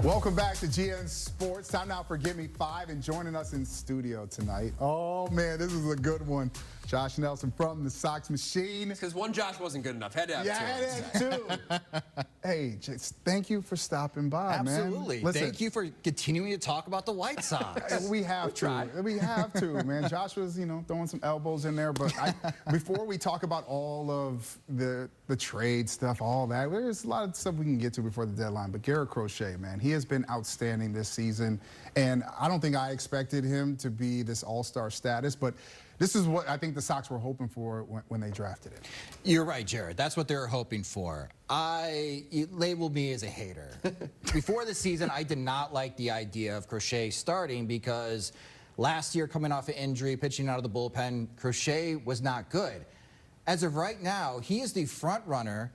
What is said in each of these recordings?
Welcome back to GN Sports. Time now for Give Me Five, and joining us in studio tonight. Oh man, this is a good one. Josh Nelson from the Sox Machine. Because one Josh wasn't good enough. Had to have two. Yeah, had two. Hey, just thank you for stopping by, Absolutely. man. Listen, thank you for continuing to talk about the White Sox. We have to. We have to, man. Josh was, throwing some elbows in there. But before we talk about all of the trade stuff, all that, there's a lot of stuff we can get to before the deadline. But Garrett Crochet, man, he has been outstanding this season. And I don't think I expected him to be this all-star status. But this is what I think the Sox were hoping for when they drafted him. You're right, Jarrett. That's what they were hoping for. You labeled me as a hater. Before the season, I did not like the idea of Crochet starting because last year, coming off an injury, pitching out of the bullpen, Crochet was not good. As of right now, he is the front runner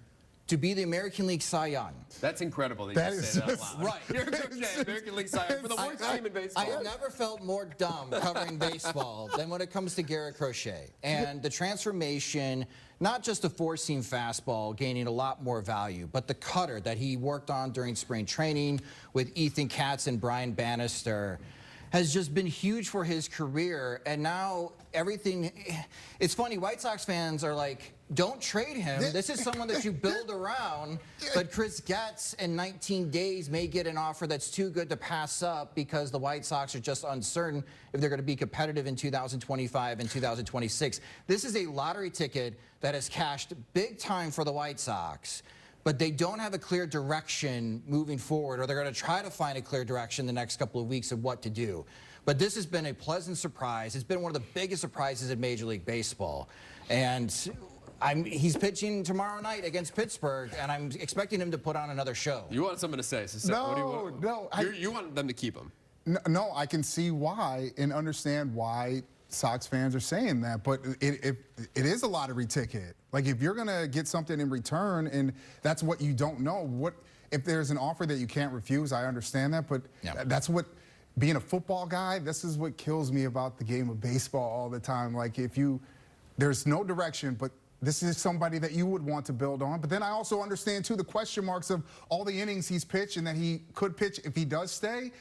to be the American League Cy Young. That's incredible that you say that out loud. Right. You're Crochet, American League Cy Young, for the worst team in baseball. I have never felt more dumb covering baseball than when it comes to Garrett Crochet. And the transformation, not just the four-seam fastball gaining a lot more value, but the cutter that he worked on during spring training with Ethan Katz and Brian Bannister has just been huge for his career. And now everything, it's funny, White Sox fans are like, don't trade him. This is someone that you build around. But Chris Getz in 19 days may get an offer that's too good to pass up because the White Sox are just uncertain if they're going to be competitive in 2025 and 2026. This is a lottery ticket that has cashed big time for the White Sox, but they don't have a clear direction moving forward, or they're going to try to find a clear direction the next couple of weeks of what to do. But this has been a pleasant surprise. It's been one of the biggest surprises in Major League Baseball. And he's pitching tomorrow night against Pittsburgh, and I'm expecting him to put on another show. You want something to say. So No, what do you want? no. You want them to keep him. No, I can see why and understand why Sox fans are saying that, but it is a lottery ticket. Like, if you're gonna get something in return, and that's what you don't know, what if there's an offer that you can't refuse? I understand that, but that's what, being a football guy, this is what kills me about the game of baseball all the time. Like, there's no direction, but this is somebody that you would want to build on. But then I also understand too the question marks of all the innings he's pitched and that he could pitch if he does stay.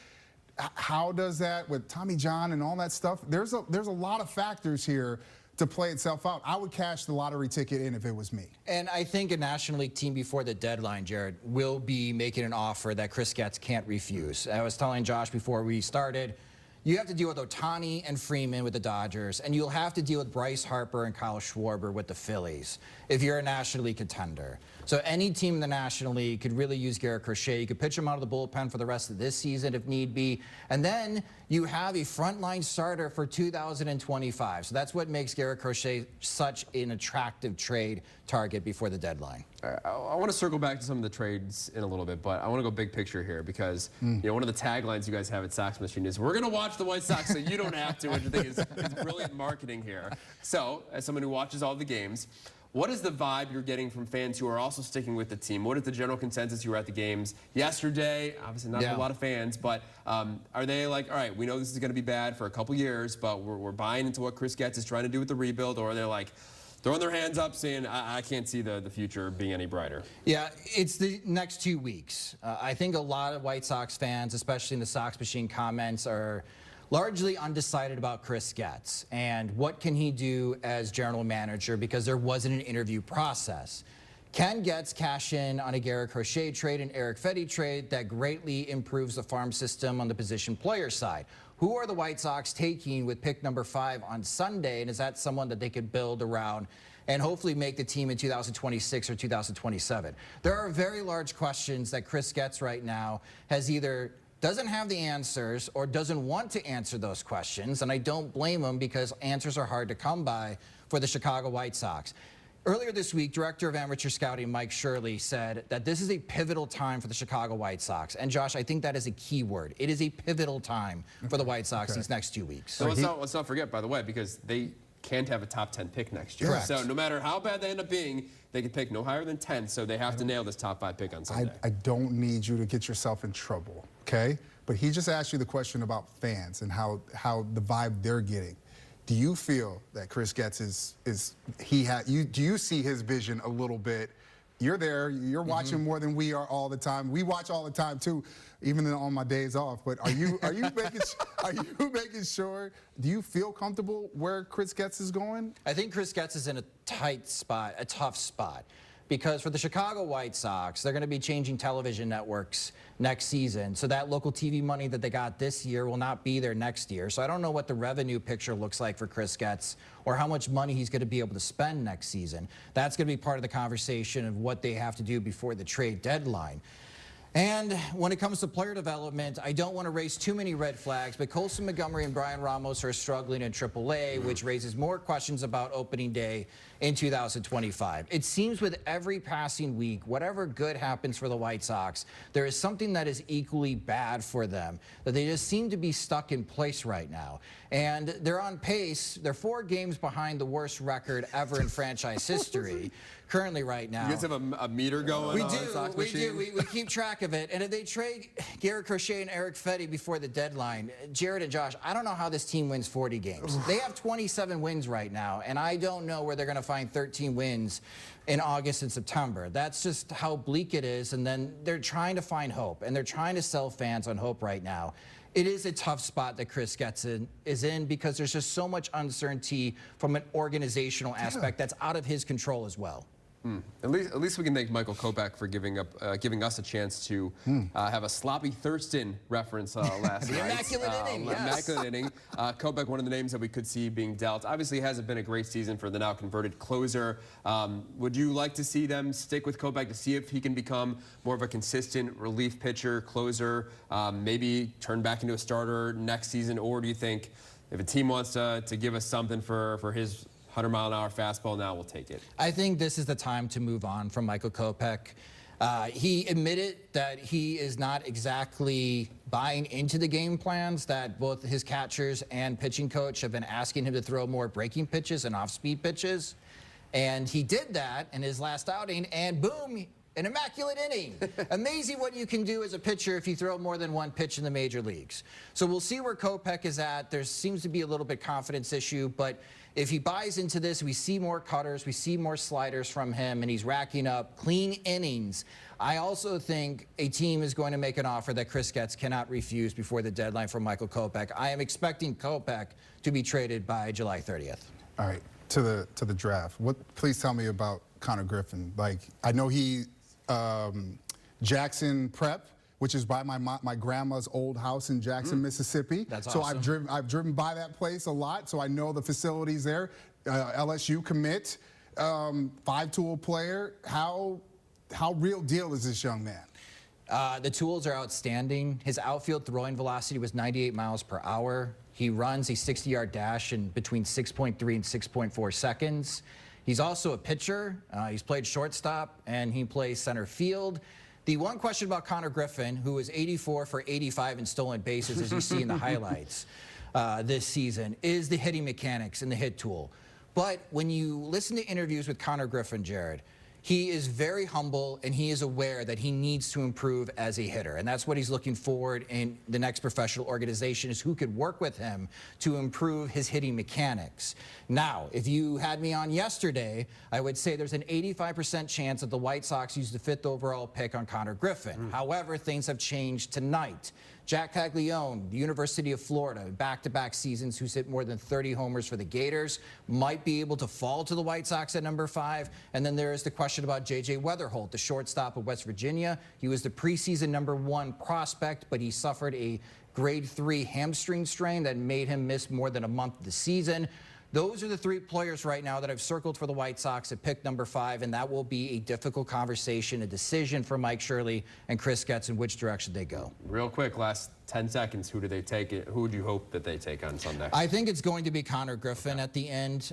How does that with Tommy John and all that stuff? There's a lot of factors here to play itself out. I would cash the lottery ticket in if it was me. And I think a National League team before the deadline, Jared, will be making an offer that Chris Getz can't refuse. I was telling Josh before we started, you have to deal with Ohtani and Frydman with the Dodgers, and you'll have to deal with Bryce Harper and Kyle Schwarber with the Phillies if you're a National League contender. So any team in the National League could really use Garrett Crochet. You could pitch him out of the bullpen for the rest of this season if need be. And then you have a frontline starter for 2025. So that's what makes Garrett Crochet such an attractive trade target before the deadline. I want to circle back to some of the trades in a little bit, but I want to go big picture here because one of the taglines you guys have at Sox Machine is, we're going to watch the White Sox so you don't have to, which I think is brilliant marketing here. So, as someone who watches all the games, what is the vibe you're getting from fans who are also sticking with the team? What is the general consensus? You were at the games yesterday, obviously not a lot of fans, but are they like, all right, we know this is going to be bad for a couple years, but we're buying into what Chris Getz is trying to do with the rebuild, or are they like throwing their hands up saying, I can't see the future being any brighter? Yeah, it's the next 2 weeks. I think a lot of White Sox fans, especially in the Sox Machine comments, are largely undecided about Chris Getz and what can he do as general manager, because there wasn't an interview process. Can Getz cash in on a Garrett Crochet trade and Eric Fedde trade that greatly improves the farm system on the position player side? Who are the White Sox taking with pick number 5 on Sunday, and is that someone that they could build around and hopefully make the team in 2026 or 2027? There are very large questions that Chris Getz right now has either doesn't have the answers or doesn't want to answer those questions, and I don't blame him because answers are hard to come by for the Chicago White Sox. Earlier this week, Director of Amateur Scouting Mike Shirley said that this is a pivotal time for the Chicago White Sox. And Josh, I think that is a key word. It is a pivotal time for the White Sox these next 2 weeks. So let's not forget, by the way, because they can't have a top 10 pick next year. Correct. So no matter how bad they end up being, they can pick no higher than 10, so they have to nail this top 5 pick on Sunday. I don't need you to get yourself in trouble, okay? But he just asked you the question about fans and how the vibe they're getting. Do you feel that Chris Getz do you see his vision a little bit you're there. You're watching more than we are all the time. We watch all the time too, even on my days off. But are you making sure? Do you feel comfortable where Chris Getz is going? I think Chris Getz is in a tight spot, a tough spot. Because for the Chicago White Sox, they're going to be changing television networks next season. So that local TV money that they got this year will not be there next year. So I don't know what the revenue picture looks like for Chris Getz or how much money he's going to be able to spend next season. That's going to be part of the conversation of what they have to do before the trade deadline. And when it comes to player development, I don't want to raise too many red flags, but Colson Montgomery and Brian Ramos are struggling in AAA, which raises more questions about opening day in 2025. It seems with every passing week, whatever good happens for the White Sox, there is something that is equally bad for them, that they just seem to be stuck in place right now. And they're on pace. They're 4 games behind the worst record ever in franchise history currently right now. You guys have a meter going We on do, Sox we machine? do. We keep track of it. And if they trade Garrett Crochet and Eric Fetty before the deadline, Jarrett and Josh, I don't know how this team wins 40 games. They have 27 wins right now, and I don't know where they're going to find 13 wins in August and September. That's just how bleak it is. And then they're trying to find hope, and they're trying to sell fans on hope right now. It is a tough spot that Chris Getz is in because there's just so much uncertainty from an organizational aspect that's out of his control as well. At least we can thank Michael Kopech for giving us a chance to have a sloppy Thurston reference last The night. immaculate inning, yes. Immaculate inning. Kopech, one of the names that we could see being dealt. Obviously, it hasn't been a great season for the now converted closer. Would you like to see them stick with Kopech to see if he can become more of a consistent relief pitcher, closer, maybe turn back into a starter next season? Or do you think if a team wants to give us something for his 100-mile-an-hour fastball, now we'll take it? I think this is the time to move on from Michael Kopech. He admitted that he is not exactly buying into the game plans that both his catchers and pitching coach have been asking him to throw more breaking pitches and off-speed pitches. And he did that in his last outing, and boom, an immaculate inning. Amazing what you can do as a pitcher if you throw more than one pitch in the major leagues. So we'll see where Kopech is at. There seems to be a little bit confidence issue, but if he buys into this, we see more cutters, we see more sliders from him, and he's racking up clean innings. I also think a team is going to make an offer that Chris Getz cannot refuse before the deadline for Michael Kopech. I am expecting Kopech to be traded by July 30th. All right, to the draft. Please tell me about Connor Griffin. Like, I know he Jackson Prep, which is by my grandma's old house in Jackson, Mississippi. That's so awesome. I've driven by that place a lot, so I know the facilities there. LSU commit, 5-tool player. How real deal is this young man? The tools are outstanding. His outfield throwing velocity was 98 miles per hour. He runs a 60-yard dash in between 6.3 and 6.4 seconds. He's also a pitcher. He's played shortstop, and he plays center field. The one question about Connor Griffin, who is 84 for 85 in stolen bases, as you see in the highlights this season, is the hitting mechanics and the hit tool. But when you listen to interviews with Connor Griffin, Jarrett, he is very humble, and he is aware that he needs to improve as a hitter. And that's what he's looking forward in the next professional organization, is who could work with him to improve his hitting mechanics. Now, if you had me on yesterday, I would say there's an 85% chance that the White Sox use the 5th overall pick on Connor Griffin. However, things have changed tonight. Jack Caglione, the University of Florida, back-to-back seasons, who's hit more than 30 homers for the Gators, might be able to fall to the White Sox at number 5. And then there is the question about J.J. Weatherholt, the shortstop of West Virginia. He was the preseason number 1 prospect, but he suffered a grade 3 hamstring strain that made him miss more than a month of the season. Those are the 3 players right now that I've circled for the White Sox at pick number 5, and that will be a difficult conversation, a decision for Mike Shirley and Chris Getz in which direction they go. Real quick, last 10 seconds, who do they take it? Who would you hope that they take on Sunday? I think it's going to be Connor Griffin at the end.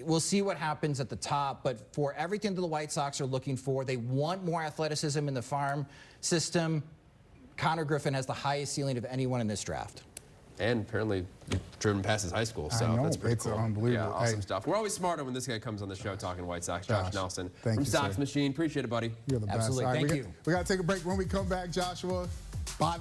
We'll see what happens at the top, but for everything that the White Sox are looking for, they want more athleticism in the farm system. Connor Griffin has the highest ceiling of anyone in this draft. And apparently driven past his high school, so I know, that's pretty it's cool. unbelievable. Yeah, awesome Hey. stuff. We're always smarter when this guy comes on the show talking White Sox. Josh Nelson thank from you, Sox sir. Machine. Appreciate it, buddy. You're the best. Absolutely. All right, Thank you. We got to take a break. When we come back, Joshua, bye.